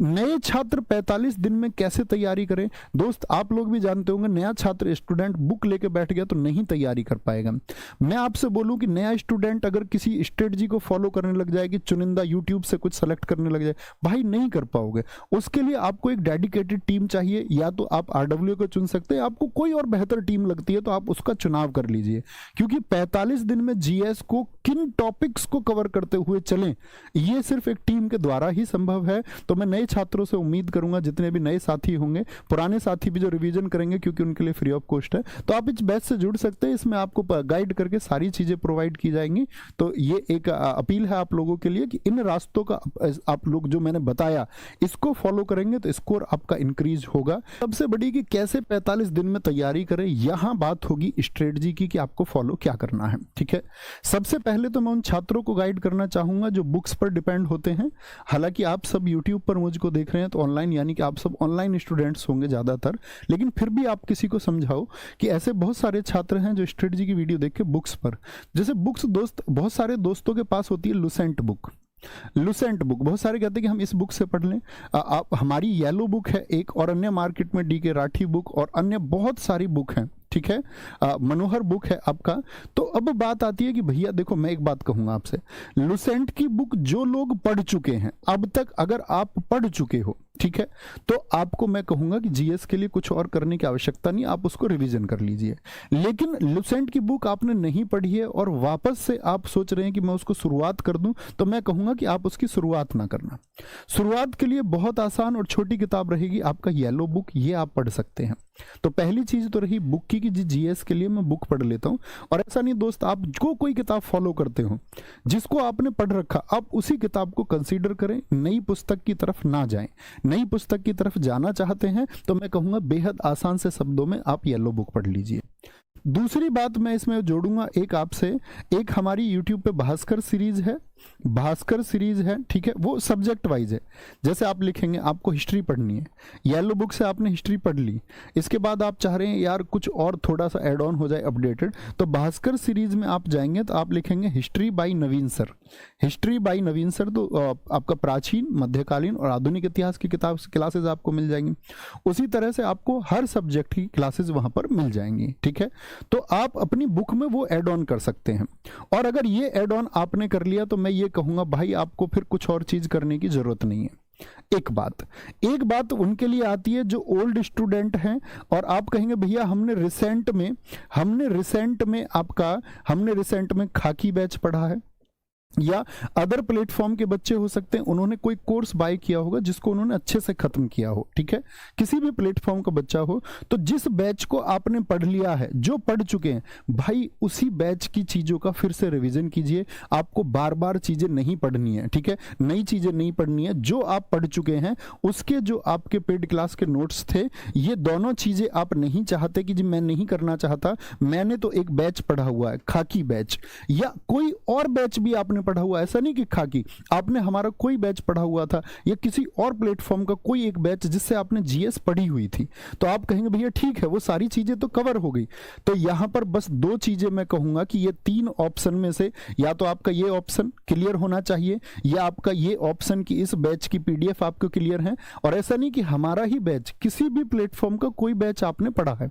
नए छात्र 45 दिन में कैसे तैयारी करें? दोस्त आप लोग भी जानते होंगे, नया छात्र स्टूडेंट बुक लेके बैठ गया तो नहीं तैयारी कर पाएगा। मैं आपसे बोलूं कि नया स्टूडेंट अगर किसी स्ट्रेटजी को फॉलो करने लग जाए कि चुनिंदा यूट्यूब से कुछ सेलेक्ट करने लग जाए, भाई नहीं कर पाओगे। उसके लिए आपको एक डेडिकेटेड टीम चाहिए, या तो आप आरडब्ल्यू को चुन सकते हैं, आपको कोई और बेहतर टीम लगती है तो आप उसका चुनाव कर लीजिए। क्योंकि 45 दिन में जीएस को किन टॉपिक्स को कवर करते हुए चलें, ये सिर्फ एक टीम के द्वारा ही संभव है। तो मैं नए छात्रों से उम्मीद करूंगा, जितने भी नए साथी होंगे, पुराने साथी भी जो रिवीजन करेंगे क्योंकि उनके लिए फ्री ऑफ कॉस्ट है, तो आप इस बैच से जुड़ सकते हैं। इसमें आपको गाइड करके सारी चीजें प्रोवाइड की जाएंगी। तो ये एक अपील है आप लोगों के लिए कि इन रास्तों का आप लोग जो मैंने बताया इसको फॉलो करेंगे तो स्कोर आपका इंक्रीज होगा। सबसे बड़ी कि कैसे 45 दिन में तैयारी करें, यहां बात होगी स्ट्रेटजी की कि आपको फॉलो क्या करना है। ठीक है, सबसे पहले तो मैं उन छात्रों को गाइड करना चाहूंगा जो बुक्स पर डिपेंड होते हैं। हालांकि आप सब यूट्यूब पर मुझको देख रहे हैं तो ऑनलाइन, यानी कि आप सब ऑनलाइन स्टूडेंट्स होंगे ज्यादातर, लेकिन फिर भी आप किसी को समझाओ कि ऐसे बहुत सारे छात्र हैं जो स्ट्रेटजी की वीडियो देख के बुक्स पर, जैसे बुक्स दोस्त बहुत सारे दोस्तों के पास होती है लुसेंट बुक। लुसेंट बुक बहुत सारे कहते हैं कि हम इस बुक से पढ़ लें। आप हमारी येलो बुक है एक, और अन्य मार्केट में डीके राठी बुक और अन्य बहुत सारी बुक हैं। ठीक है, मनोहर बुक है आपका। तो अब बात आती है कि भैया देखो, मैं एक बात कहूंगा आपसे, लुसेंट की बुक जो लोग पढ़ चुके हैं अब तक, अगर आप पढ़ चुके हो, ठीक है, तो आपको मैं कहूंगा कि जीएस के लिए कुछ और करने की आवश्यकता नहीं, आप उसको रिवीजन कर लीजिए। लेकिन लुसेंट की बुक आपने नहीं पढ़ी है और वापस से आप सोच रहे हैं कि मैं उसको शुरुआत कर दूं, तो मैं कहूंगा कि आप उसकी शुरुआत ना करना। शुरुआत के लिए बहुत आसान और छोटी किताब रहेगी आपका येलो बुक, ये आप पढ़ सकते हैं। तो पहली चीज तो रही बुक की कि जीएस के लिए मैं बुक पढ़ लेता हूं। और ऐसा नहीं दोस्त, आप जो कोई किताब फॉलो करते हो जिसको आपने पढ़ रखा, आप उसी किताब को कंसीडर करें, नई पुस्तक की तरफ ना जाएं। नई पुस्तक की तरफ जाना चाहते हैं तो मैं कहूंगा बेहद आसान से शब्दों में आप येलो बुक पढ़ लीजिए। दूसरी बात मैं इसमें जोड़ूंगा एक आपसे, एक हमारी यूट्यूब पे भास्कर सीरीज है, भास्कर सीरीज है, ठीक है, वो सब्जेक्ट वाइज है। जैसे आप लिखेंगे आपको हिस्ट्री पढ़नी है, येलो बुक से आपने हिस्ट्री पढ़ ली, इसके बाद आप चाह रहे हैं यार कुछ और थोड़ा सा एड ऑन हो जाए, अपडेटेड, तो भास्कर सीरीज में आप जाएंगे तो आप लिखेंगे history by Naveen sir. History by Naveen sir तो आपका प्राचीन, मध्यकालीन और आधुनिक इतिहास की किताब क्लासेज आपको मिल जाएंगी। उसी तरह से आपको हर सब्जेक्ट की क्लासेज वहां पर मिल जाएंगी। ठीक है, तो आप अपनी बुक में वो एड ऑन कर सकते हैं। और अगर ये एड ऑन आपने कर लिया तो मैं ये कहूंगा भाई आपको फिर कुछ और चीज करने की जरूरत नहीं है। एक बात उनके लिए आती है जो ओल्ड स्टूडेंट हैं और आप कहेंगे भैया हमने रिसेंट में खाकी बैच पढ़ा है, या अदर प्लेटफॉर्म के बच्चे हो सकते हैं, उन्होंने कोई कोर्स बाय किया होगा जिसको उन्होंने अच्छे से खत्म किया हो। ठीक है, किसी भी प्लेटफॉर्म का बच्चा हो, तो जिस बैच को आपने पढ़ लिया है, जो पढ़ चुके हैं, भाई उसी बैच की चीजों का फिर से रिवीजन कीजिए। आपको बार बार चीजें नहीं पढ़नी है, ठीक है, नई चीजें नहीं पढ़नी है। जो आप पढ़ चुके हैं उसके जो आपके पेड क्लास के नोट्स थे, ये दोनों चीजें आप नहीं चाहते कि जी मैं नहीं करना चाहता, मैंने तो एक बैच पढ़ा हुआ है खाकी बैच, या कोई और बैच भी आपने पढ़ा हुआ, ऐसा नहीं कि खाकी, आपने हमारा कोई बैच पढ़ा हुआ था या किसी और प्लेटफॉर्म का कोई एक बैच जिससे आपने जीएस पढ़ी हुई थी, तो आप कहेंगे भैया ठीक है वो सारी चीजें तो कवर हो गई। तो यहां पर बस दो चीजें मैं कहूंगा कि ये तीन ऑप्शन में से या तो आपका ये ऑप्शन क्लियर होना चाहिए, या आपका ये ऑप्शन कि इस बैच की पीडीएफ आपको क्लियर है, और ऐसा नहीं कि हमारा ही बैच, किसी भी प्लेटफॉर्म का कोई बैच आपने पढ़ा है।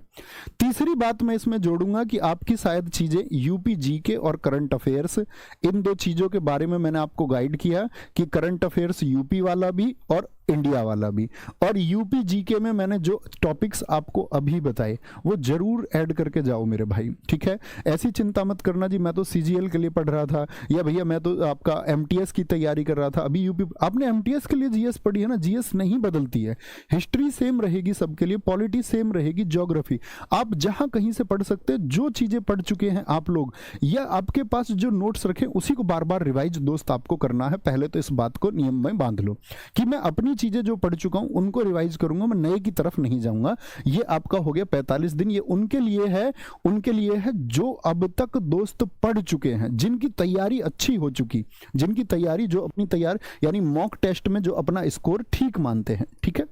तीसरी बात मैं इसमें जोड़ूंगा कि आपकी शायद चीजें यूपी जीके और करंट अफेयर्स, इन दो चीजों के बारे में मैंने आपको गाइड किया कि करंट अफेयर्स यूपी वाला भी और इंडिया वाला भी, और यूपी जीके में मैंने जो टॉपिक्स आपको अभी बताए वो जरूर ऐड करके जाओ मेरे भाई। ठीक है, ऐसी चिंता मत करना जी मैं तो सीजीएल के लिए पढ़ रहा था, या भैया मैं तो आपका एमटीएस की तैयारी कर रहा था, अभी यूपी आपने एमटीएस के लिए जीएस पढ़ी है ना, जीएस नहीं बदलती है, हिस्ट्री सेम रहेगी सबके लिए, पॉलिटी सेम रहेगी, ज्योग्राफी आप जहां कहीं से पढ़ सकते हैं। जो चीजें पढ़ चुके हैं आप लोग या आपके पास जो नोट्स रखे उसी को बार बार रिवाइज दोस्त आपको करना है। पहले तो इस बात को नियम में बांध लो कि मैं अपनी चीजें जो पढ़ चुका हूं उनको रिवाइज करूंगा, मैं नए की तरफ नहीं जाऊंगा। ये आपका हो गया 45 दिन, ये उनके लिए है जो अब तक दोस्त पढ़ चुके हैं, जिनकी तैयारी अच्छी हो चुकी, जिनकी तैयारी जो अपनी तैयार यानी मॉक टेस्ट में जो अपना स्कोर ठीक मानते हैं। ठीक है,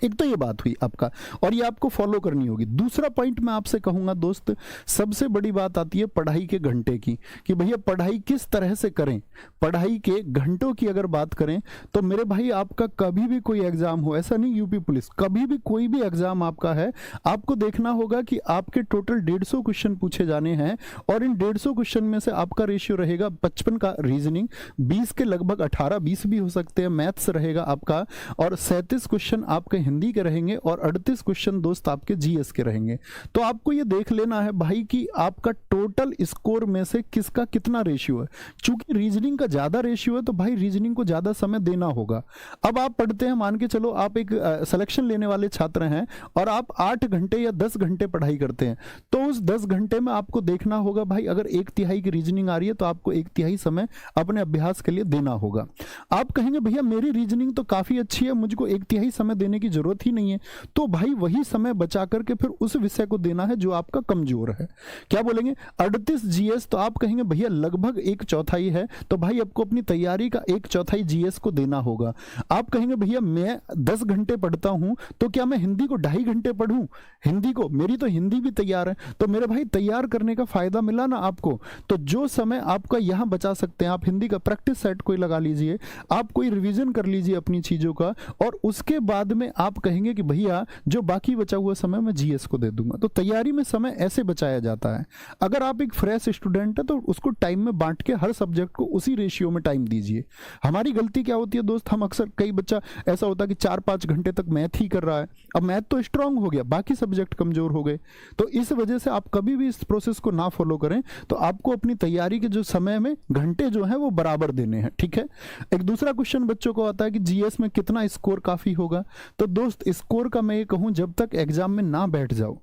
एक तो ये बात हुई आपका, और ये आपको फॉलो करनी होगी। दूसरा पॉइंट मैं आपसे कहूंगा दोस्त, सबसे बड़ी बात आती है पढ़ाई के घंटे की, कि भैया पढ़ाई किस तरह से करें। पढ़ाई के घंटों की अगर बात करें तो मेरे भाई, आपका कभी भी कोई एग्जाम हो, ऐसा नहीं यूपी पुलिस, कभी भी कोई भी एग्जाम आपका है, आपको देखना होगा कि आपके टोटल 150 क्वेश्चन पूछे जाने हैं, और इन 150 क्वेश्चन में से आपका रेशियो रहेगा 55 का रीजनिंग, 20 के लगभग 18-20 भी हो सकते हैं मैथ्स रहेगा आपका, और 37 क्वेश्चन आपके हिंदी के रहेंगे, और 38 क्वेश्चन दोस्त आपके जीएस के रहेंगे। तो आपको ये देख लेना है भाई कि आपका टोटल स्कोर में से किसका कितना रेशियो है। चूंकि रीजनिंग का ज्यादा रेशियो है तो भाई रीजनिंग को ज्यादा समय देना होगा। अब आप पढ़ते हैं, मान के चलो आप एक सिलेक्शन लेने वाले छात्र हैं और आप 8 घंटे या 10 घंटे पढ़ाई करते हैं, तो उस 10 घंटे में आपको देखना होगा भाई, अगर 1/3 की रीजनिंग आ रही है तो आपको 1/3 समय अपने अभ्यास के लिए देना होगा। आप कहेंगे भैया मेरी रीजनिंग तो काफी अच्छी है, मुझको 1/3 समय देने की जरूरत ही नहीं है, तो भाई वही समय बचा करके फिर उस विषय को देना है जो आपका कमजोर है। क्या बोलेंगे? 38 जीएस, तो आप कहेंगे भैया लगभग 1/4 है, तो भाई आपको अपनी तैयारी का 1/4 जीएस को देना होगा। आप कहेंगे भैया मैं 10 घंटे पढ़ता हूं, तो क्या मैं हिंदी को 2.5 घंटे पढ़ूं? हिंदी को, मेरी तो हिंदी भी तैयार है, तो मेरे भाई तैयार करने का फायदा मिला ना आपको। तो जो समय आपका यहां बचा सकते हैं, आप हिंदी का प्रैक्टिस सेट कोई लगा लीजिए, आप कोई रिवीजन कर लीजिए अपनी चीजों का, और उसके बाद में आप कहेंगे कि भैया जो बाकी बचा हुआ समय मैं जीएस को दे दूंगा। तो तैयारी में समय ऐसे बचाया जाता है। अगर आप एक फ्रेश स्टूडेंट है तो उसको टाइम में बांट के हर सब्जेक्ट को उसी रेशियो में टाइम दीजिए। हमारी गलती क्या होती है दोस्त, हम अक्सर, कई बच्चा ऐसा होता है कि 4-5 घंटे तक मैथ ही कर रहा है, अब मैथ तो स्ट्रांग हो गया, बाकी सब्जेक्ट कमजोर हो गए। तो इस वजह से आप कभी भी इस प्रोसेस को ना फॉलो करें, तो आपको अपनी तैयारी के जो समय में घंटे जो है वो बराबर देने हैं, ठीक है। एक दूसरा क्वेश्चन बच्चों को आता है कि जीएस में कितना स्कोर काफी होगा। तो दोस्त स्कोर का मैं ये कहूं, जब तक एग्जाम में ना बैठ जाओ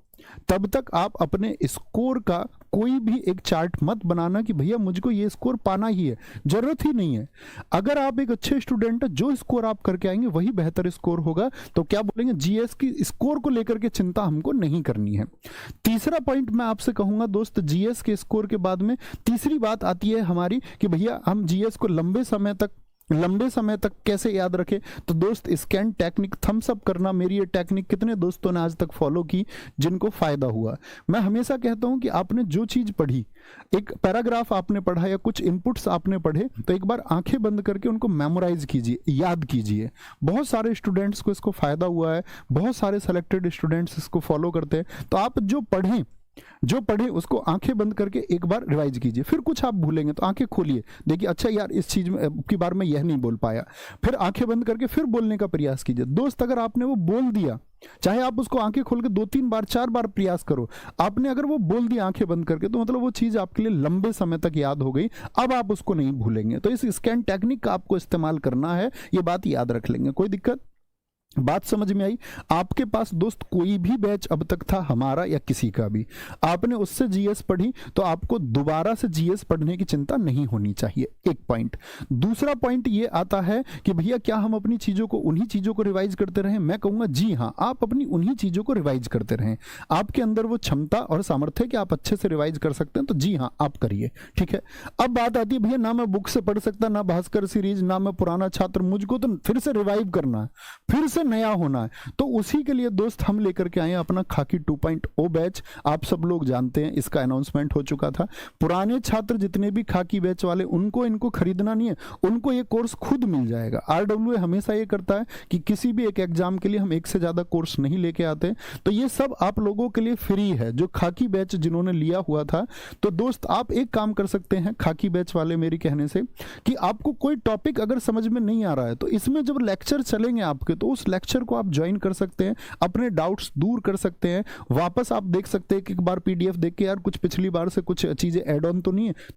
तब तक आप अपने स्कोर का कोई भी एक चार्ट मत बनाना कि भैया मुझको ये स्कोर पाना ही है, जरूरत ही नहीं है। अगर आप एक अच्छे स्टूडेंट है, जो स्कोर आप करके आएंगे वही बेहतर स्कोर होगा। तो क्या बोलेंगे, जीएस की स्कोर को लेकर के चिंता हमको नहीं करनी है। तीसरा पॉइंट मैं आपसे कहूंगा दोस्त, जीएस के स्कोर के बाद में तीसरी बात आती है हमारी कि भैया हम जीएस को लंबे समय तक कैसे याद रखें। तो दोस्त स्कैन टेक्निक, थम्स अप करना, मेरी ये टेक्निक कितने दोस्तों ने आज तक फॉलो की जिनको फायदा हुआ। मैं हमेशा कहता हूं कि आपने जो चीज पढ़ी, एक पैराग्राफ आपने पढ़ा या कुछ इनपुट्स आपने पढ़े, तो एक बार आंखें बंद करके उनको मेमोराइज कीजिए, याद कीजिए। बहुत सारे स्टूडेंट्स को इसको फायदा हुआ है, बहुत सारे सेलेक्टेड स्टूडेंट्स इसको फॉलो करते हैं। तो आप जो पढ़े उसको आंखें बंद करके एक बार रिवाइज कीजिए। फिर कुछ आप भूलेंगे तो आंखें खोलिए, देखिए अच्छा यार इस चीज में की बार में यह नहीं बोल पाया, फिर आंखें बंद करके फिर बोलने का प्रयास कीजिए। दोस्त अगर आपने वो बोल दिया, चाहे आप उसको आंखें खोल के 2-3 बार 4 बार प्रयास करो, आपने अगर वो बोल दिया आंखें बंद करके, तो मतलब वो चीज आपके लिए लंबे समय तक याद हो गई, अब आप उसको नहीं भूलेंगे। तो इस स्कैन टेक्निक का आपको इस्तेमाल करना है, ये बात याद रख लेंगे। कोई दिक्कत? बात समझ में आई? आपके पास दोस्त कोई भी बैच अब तक था हमारा या किसी का भी, आपने उससे जीएस पढ़ी तो आपको दोबारा से जीएस पढ़ने की चिंता नहीं होनी चाहिए, एक पॉइंट। दूसरा पॉइंट ये आता है कि भैया क्या हम अपनी चीजों को, उन्हीं चीजों को रिवाइज करते रहें? मैं कहूंगा जी हाँ, आप अपनी उन्हीं चीजों को रिवाइज करते रहें। आपके अंदर वो क्षमता और सामर्थ्य कि आप अच्छे से रिवाइज कर सकते हैं, तो जी हाँ आप करिए, ठीक है। अब बात आती है भैया ना मैं बुक से पढ़ सकता, ना भास्कर सीरीज, ना मैं पुराना छात्र, मुझको तो फिर से रिवाइव करना है, फिर से नया होना है। तो उसी के लिए दोस्त हम लेकर के आए अपना खाकी 2.0 बैच। आप सब लोग जानते हैं इसका अनाउंसमेंट हो चुका था। पुराने छात्र जितने भी खाकी बैच वाले, उनको इनको खरीदना नहीं है, उनको ये कोर्स खुद मिल जाएगा। आरडब्ल्यूए हमेशा ये करता है कि किसी भी एक एग्जाम के लिए हम एक से ज्यादा कोर्स नहीं लेके आते, तो ये सब आप लोगों के लिए फ्री है जो खाकी बैच जिन्होंने लिया हुआ था। तो दोस्त आप एक काम कर सकते हैं खाकी बैच वाले, मेरी कहने से कि आपको कोई टॉपिक अगर समझ में नहीं आ रहा है, तो इसमें जब लेक्चर चलेंगे आपके, तो उस लेक्चर को आप ज्वाइन कर सकते हैं, अपने डाउट्स दूर कर सकते हैं, वापस आप देख सकते हैं कि एक बार पीडीएफ देख के यार कुछ पिछली बार से कुछ चीजें ऐड ऑन तो नहीं है,